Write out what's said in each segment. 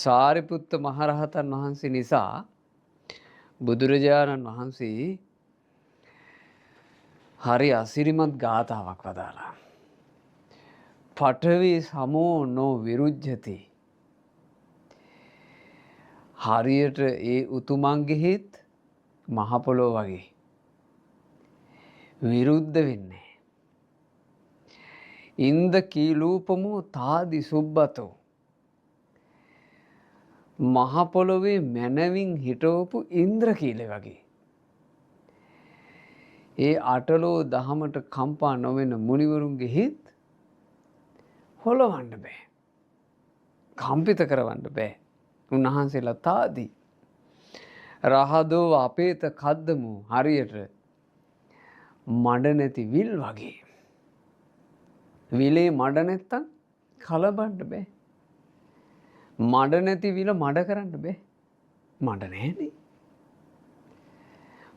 සාරිපුත්ත මහරහතන් වහන්සේ නිසා බුදුරජාණන් වහන්සේ හරි අසිරිමත් ගාථාවක් වදාළා. පඨවි සමෝ නෝ විරුජ්ජති. හරියට ඒ උතුමන්ගේ හිත් මහ පොළොව වගේ විරුද්ධ වෙන්නේ. ඉන්ද කීලූපමෝ තාදි සුබ්බතෝ. මහ පොළොවේ මැනවින් හිටවපු ඉන්ද්‍රකීලය වගේ. ඒ අටලෝ දහමට කම්පා නොවෙන මුනිවරුන්ගේ හිත් හොලවන්න බෑ. කම්පිත කරවන්න බෑ. උන්වහන්සේලා තාදී. රහදෝ අපේත කද්දමු හරියට මඩ නැති විල් වගේ. විලේ මඩ නැත්තම් කලබන්න බෑ. මඩ නැති විල මඩ කරන්න බෑ. මඩ නැහැනේ.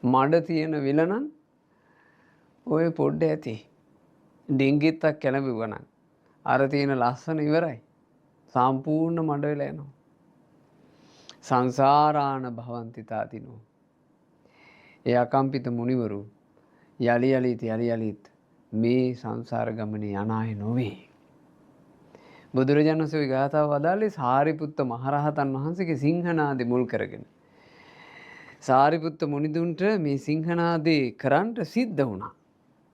මඩ තියෙන විල නම් ඔය පොඩ්ඩ ඇති. ඩිංගිත්තක් කැළඹුවා නම් අර තියෙන ලස්සන ඉවරයි. සම්පූර්ණ මඩ වෙලා යනවා. සංසාරාන භවන්ති තාතිනෝ. ඒ අකම්පිත මුනිවරු යලි යලිත් මේ සංසාර ගමනේ යන අය නොවේ. බුදුරජාණන් වහන්සේ ගාථාව වදාළේ සාරිපුත්ත මහරහතන් වහන්සේගේ සිංහනාදේ මුල් කරගෙන. සාරිපුත්ත මුනිදුන්ට මේ සිංහනාදේ කරන්න සිද්ධ වුණා.